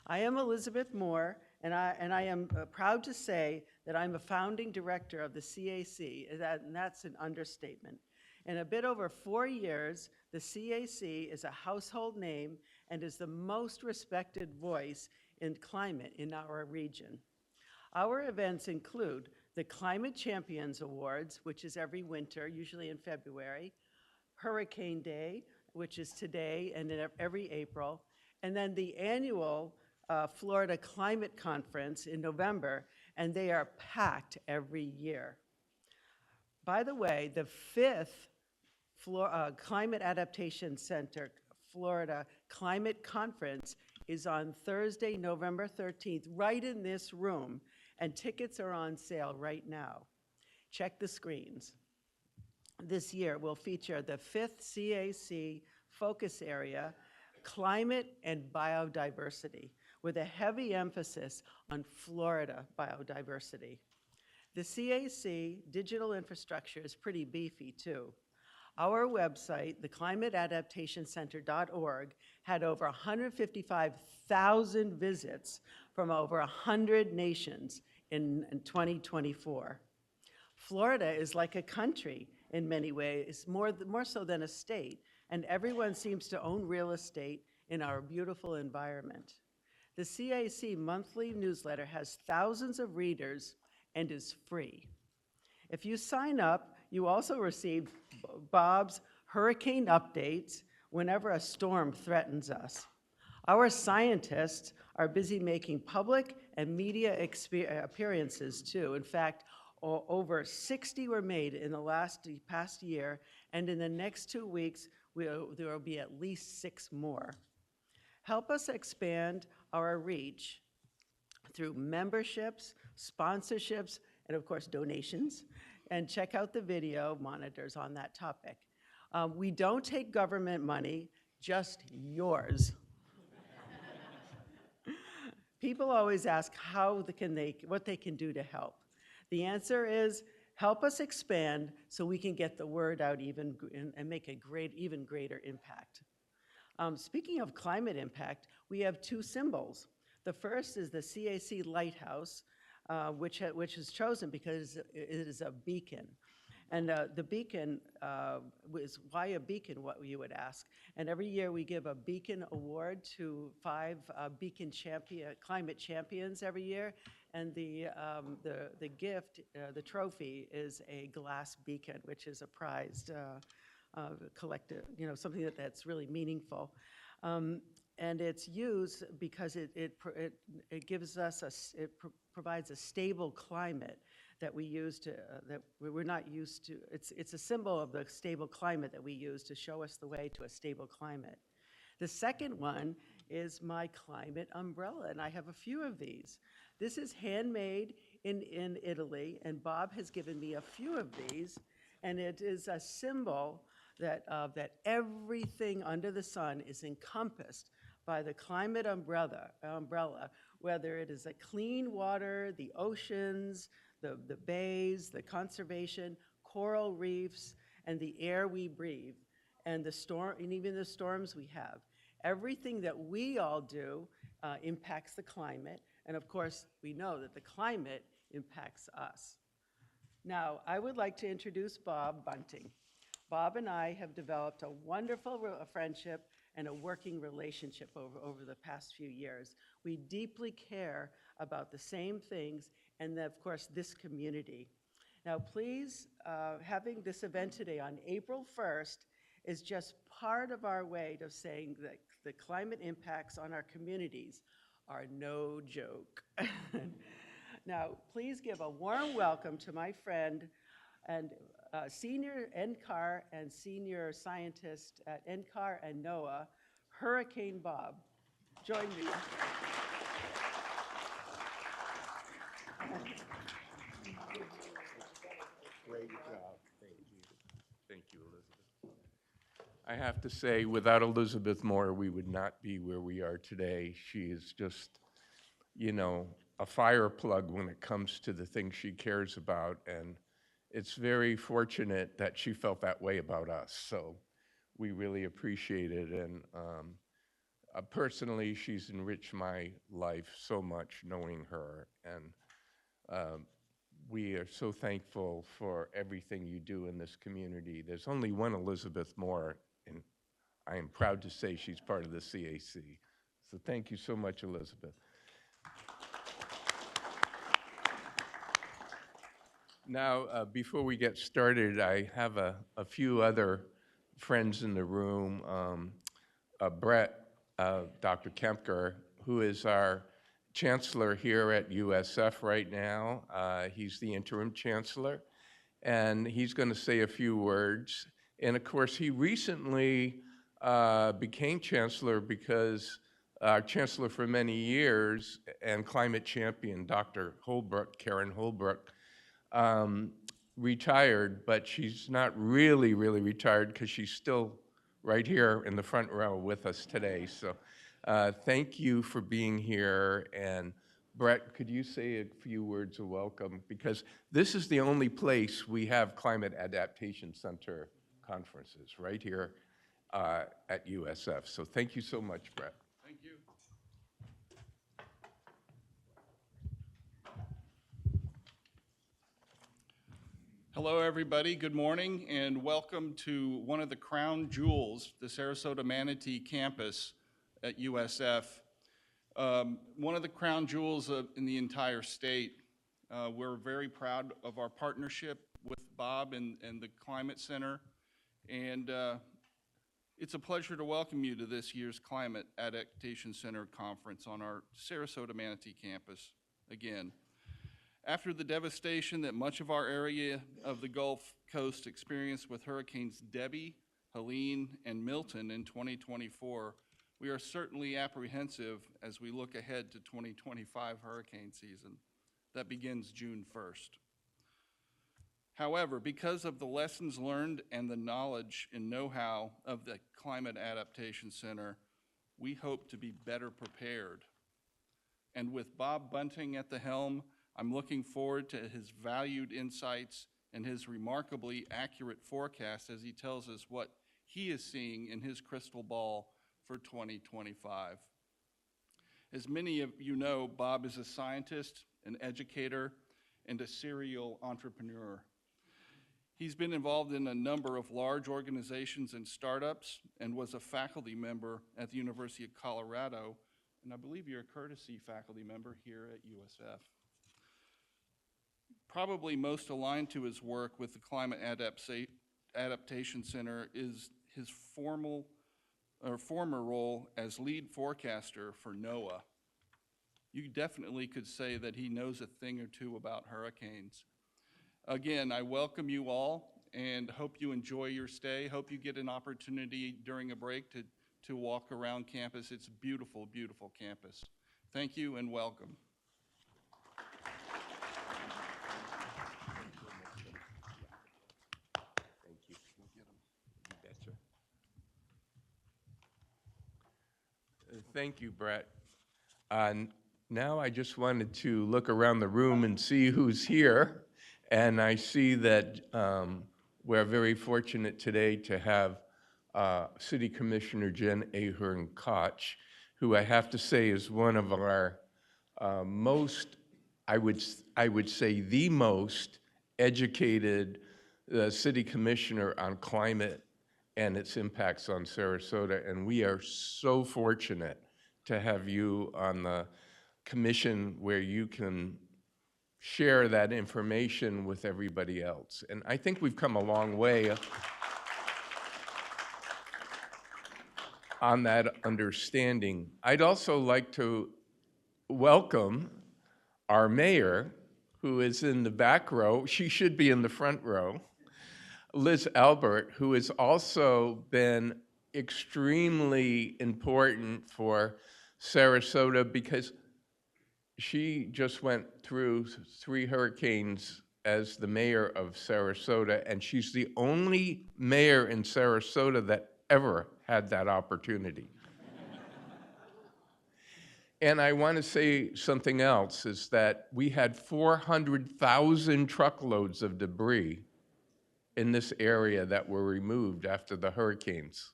I am Elizabeth Moore, and I am proud to say that I'm a founding director of the CAC, and that's an understatement. In a bit over 4 years, the CAC is a household name and is the most respected voice in climate in our region. Our events include the Climate Champions Awards, which is every winter, usually in February, Hurricane Day, which is today and every April, and then the annual Florida Climate Conference in November, and they are packed every year. By the way, the fifth Climate Adaptation Center Florida Climate Conference is on Thursday, November 13th, right in this room, and tickets are on sale right now. Check the screens. This year will feature the fifth CAC focus area, climate and biodiversity, with a heavy emphasis on Florida biodiversity. The CAC digital infrastructure is pretty beefy too. Our website, theclimateadaptationcenter.org, had over 155,000 visits from over 100 nations in 2024. Florida is like a country in many ways, more so than a state, and everyone seems to own real estate in our beautiful environment. The CAC monthly newsletter has thousands of readers and is free. If you sign up, you also receive Bob's hurricane updates whenever a storm threatens us. Our scientists are busy making public and media appearances too. In fact, over 60 were made in the past year, and in the next 2 weeks, there will be at least 6 more. Help us expand our reach through memberships, sponsorships, and of course donations, and check out the video monitors on that topic. We don't take government money, just yours. People always ask what they can do to help. The answer is help us expand so we can get the word out and make a even greater impact. Speaking of climate impact, we have 2 symbols. The first is the CAC Lighthouse, which is chosen because it is a beacon. And the beacon is why a beacon, what you would ask. And every year we give a beacon award to 5 beacon climate champions every year. And the gift, the trophy, is a glass beacon, which is a prized collective, something that's really meaningful. And it's used because it gives us provides a stable climate that we use that we're not used to. It's a symbol of the stable climate that we use to show us the way to a stable climate. The second one is my climate umbrella, and I have a few of these. This is handmade in Italy, and Bob has given me a few of these, and it is a symbol that everything under the sun is encompassed by the climate umbrella, whether it is a clean water, the oceans, the bays, the conservation, coral reefs, and the air we breathe, and even the storms we have. Everything that we all do impacts the climate, and of course, we know that the climate impacts us. Now, I would like to introduce Bob Bunting. Bob and I have developed a wonderful friendship and a working relationship over the past few years. We deeply care about the same things and, of course, this community. Now, please, having this event today on April 1st is just part of our way of saying that the climate impacts on our communities are no joke. Now, please give a warm welcome to my friend and senior NCAR and senior scientist at NCAR and NOAA, Hurricane Bob. Join me. Great job. Thank you. Thank you, Elizabeth. I have to say, without Elizabeth Moore, we would not be where we are today. She is just, a fire plug when it comes to the things she cares about, and it's very fortunate that she felt that way about us. So we really appreciate it, and Personally, she's enriched my life so much knowing her, and we are so thankful for everything you do in this community. There's only one Elizabeth Moore, and I am proud to say she's part of the CAC. So thank you so much, Elizabeth. Now, before we get started, I have a few other friends in the room. Brett, Dr. Kemker, who is our Chancellor here at USF right now. He's the interim Chancellor, and he's going to say a few words. And of course, he recently became Chancellor because our Chancellor for many years and climate champion, Dr. Holbrook, Karen Holbrook, retired, but she's not really retired because she's still right here in the front row with us today. So thank you for being here. And Brett, could you say a few words of welcome? Because this is the only place we have Climate Adaptation Center conferences, right here at USF. So thank you so much, Brett. Thank you. Hello, everybody. Good morning, and welcome to one of the crown jewels, the Sarasota-Manatee campus at USF. One of the crown jewels in the entire state. We're very proud of our partnership with Bob and the Climate Center, and it's a pleasure to welcome you to this year's Climate Adaptation Center Conference on our Sarasota-Manatee campus again. After the devastation that much of our area of the Gulf Coast experienced with Hurricanes Debbie, Helene, and Milton in 2024, we are certainly apprehensive as we look ahead to 2025 hurricane season that begins June 1st. However, because of the lessons learned and the knowledge and know-how of the Climate Adaptation Center, we hope to be better prepared. And with Bob Bunting at the helm, I'm looking forward to his valued insights and his remarkably accurate forecast as he tells us what he is seeing in his crystal ball for 2025. As many of you know, Bob is a scientist, an educator, and a serial entrepreneur. He's been involved in a number of large organizations and startups and was a faculty member at the University of Colorado, and I believe you're a courtesy faculty member here at USF. Probably most aligned to his work with the Climate Adaptation Center is his former role as lead forecaster for NOAA. You definitely could say that he knows a thing or two about hurricanes. Again, I welcome you all and hope you enjoy your stay. Hope you get an opportunity during a break to walk around campus. It's a beautiful, beautiful campus. Thank you and welcome. Thank you, Brett. Now I just wanted to look around the room and see who's here. And I see that we're very fortunate today to have City Commissioner Jen Ahern Koch, who I have to say is one of our most, I would say the most educated city commissioner on climate and its impacts on Sarasota. And we are so fortunate to have you on the commission where you can share that information with everybody else. And I think we've come a long way on that understanding. I'd also like to welcome our mayor, who is in the back row. She should be in the front row. Liz Albert, who has also been extremely important for Sarasota because she just went through 3 hurricanes as the mayor of Sarasota, and she's the only mayor in Sarasota that ever had that opportunity. And I want to say something else, is that we had 400,000 truckloads of debris in this area that were removed after the hurricanes.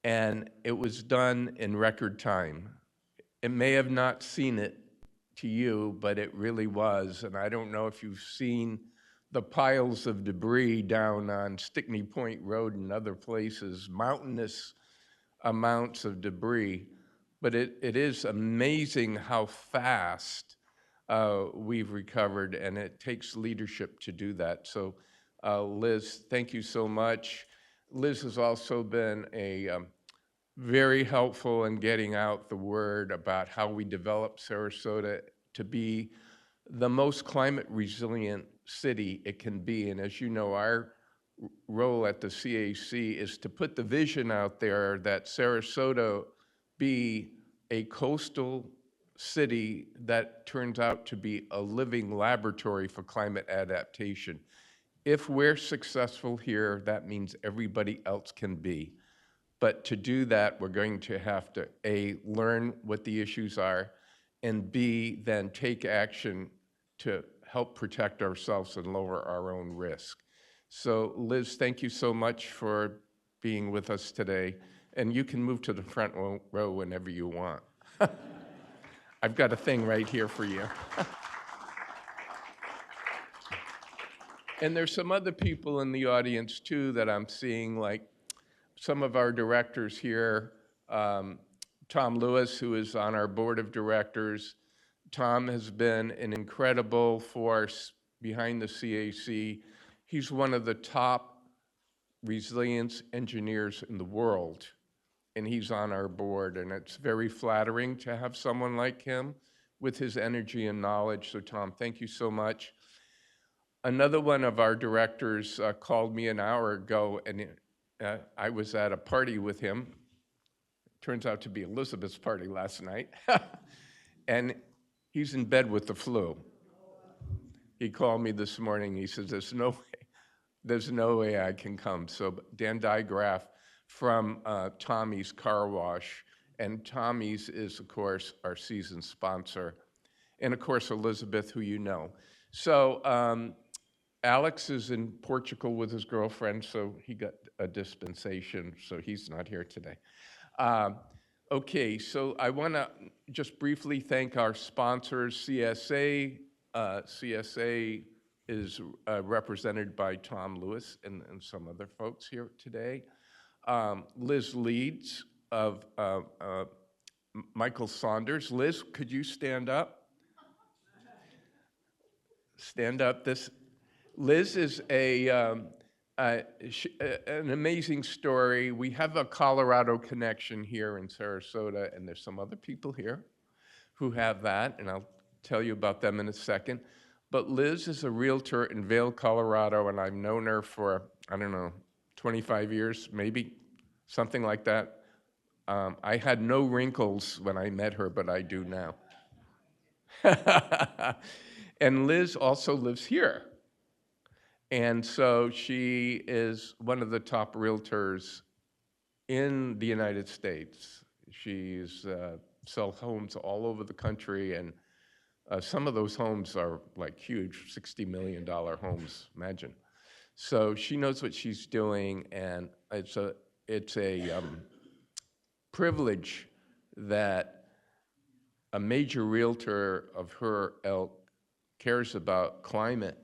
and it was done in record time. It may have not seemed it to you, but it really was. And I don't know if you've seen the piles of debris down on Stickney Point Road and other places, mountainous amounts of debris. But it is amazing how fast we've recovered, and it takes leadership to do that. So Liz, thank you so much. Liz has also been a very helpful in getting out the word about how we develop Sarasota to be the most climate resilient city it can be. And as you know, our role at the CAC is to put the vision out there that Sarasota be a coastal city that turns out to be a living laboratory for climate adaptation. If we're successful here, that means everybody else can be. But to do that, we're going to have to, A, learn what the issues are, and B, then take action to help protect ourselves and lower our own risk. So Liz, thank you so much for being with us today. And you can move to the front row whenever you want. I've got a thing right here for you. And there's some other people in the audience too that I'm seeing, like some of our directors here, Tom Lewis, who is on our board of directors. Tom has been an incredible force behind the CAC. He's one of the top resilience engineers in the world, and he's on our board, and it's very flattering to have someone like him with his energy and knowledge. So Tom, thank you so much. Another one of our directors called me an hour ago, and I was at a party with him. Turns out to be Elizabeth's party last night. And he's in bed with the flu. He called me this morning. He says, there's no way I can come. So Dan Digraph from Tommy's Car Wash. And Tommy's is, of course, our season sponsor. And, of course, Elizabeth, who you know. So Alex is in Portugal with his girlfriend, so he got a dispensation, so he's not here today. Okay, so I want to just briefly thank our sponsors, CSA. CSA is represented by Tom Lewis and some other folks here today. Liz Leeds of Michael Saunders. Liz, could you stand up? Stand up. Liz is an amazing story. We have a Colorado connection here in Sarasota, and there's some other people here who have that, and I'll tell you about them in a second. But Liz is a realtor in Vail, Colorado, and I've known her for, I don't know, 25 years, maybe, something like that. I had no wrinkles when I met her, but I do now. And Liz also lives here. And so she is one of the top realtors in the United States. She's sells homes all over the country, and some of those homes are like huge, $60 million homes, imagine. So she knows what she's doing, and it's a privilege that a major realtor of her ilk cares about climate,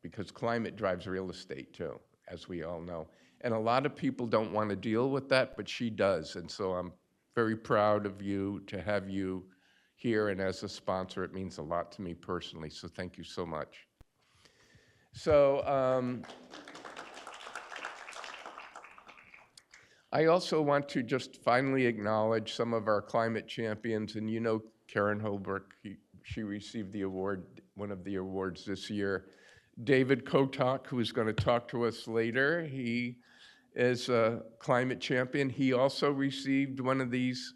because climate drives real estate too, as we all know. And a lot of people don't want to deal with that, but she does. And so I'm very proud of you to have you here, and as a sponsor, it means a lot to me personally, so thank you so much. So I also want to just finally acknowledge some of our climate champions, and you know Karen Holbrook, she received the award, one of the awards this year. David Kotok, who is going to talk to us later, he is a climate champion. He also received one of these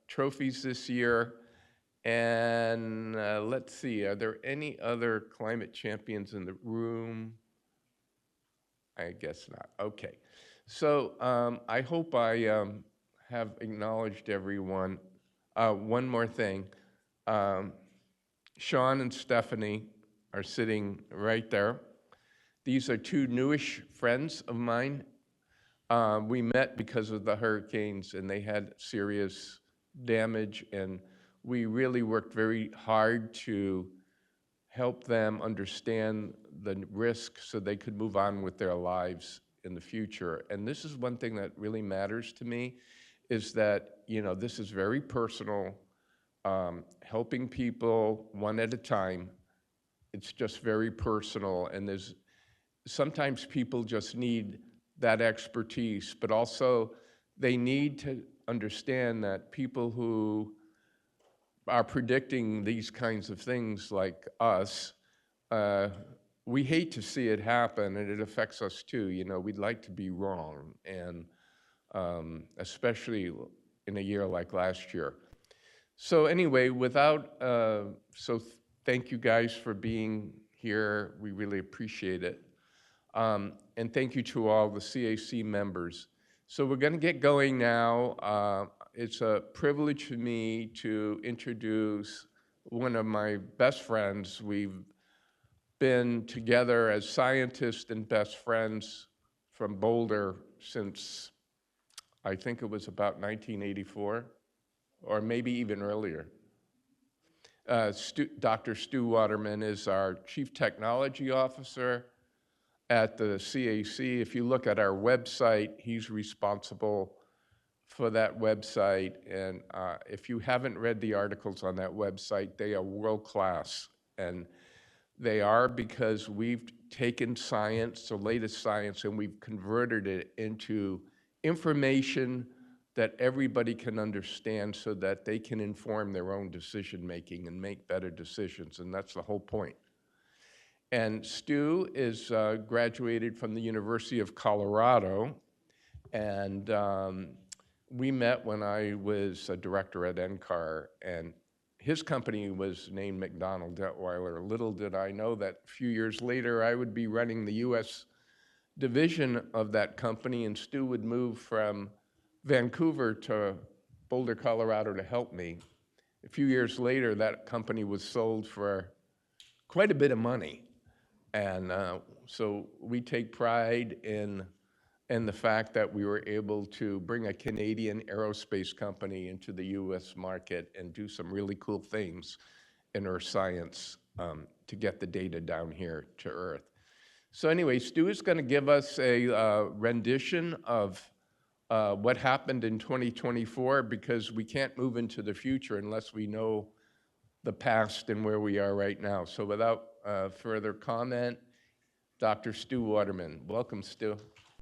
trophies this year. And let's see, are there any other climate champions in the room? I guess not. Okay. So I hope I have acknowledged everyone. One more thing. Sean and Stephanie are sitting right there. These are two newish friends of mine. We met because of the hurricanes, and they had serious damage, and we really worked very hard to help them understand the risk so they could move on with their lives in the future. And this is one thing that really matters to me, is that, you know, this is very personal, helping people one at a time. It's just very personal, and there's sometimes people just need that expertise, but also they need to understand that people who are predicting these kinds of things like us, we hate to see it happen, and it affects us too. You know, we'd like to be wrong, and especially in a year like last year. So anyway, thank you guys for being here. We really appreciate it. And thank you to all the CAC members. So we're going to get going now. It's a privilege for me to introduce one of my best friends. We've been together as scientists and best friends from Boulder since, I think it was about 1984, or maybe even earlier. Dr. Stu Waterman is our Chief Technology Officer at the CAC. If you look at our website, he's responsible for that website. And if you haven't read the articles on that website, they are world-class. And they are because we've taken science, the latest science, and we've converted it into information that everybody can understand so that they can inform their own decision-making and make better decisions. And that's the whole point. And Stu is graduated from the University of Colorado, and we met when I was a director at NCAR, and his company was named McDonnell Detweiler. Little did I know that a few years later I would be running the U.S. division of that company, and Stu would move from Vancouver to Boulder, Colorado to help me. A few years later, that company was sold for quite a bit of money. And so we take pride in the fact that we were able to bring a Canadian aerospace company into the US market and do some really cool things in earth science to get the data down here to Earth. So anyway, Stu is going to give us a rendition of what happened in 2024, because we can't move into the future unless we know the past and where we are right now. So without further comment, Dr. Stu Waterman. Welcome, Stu.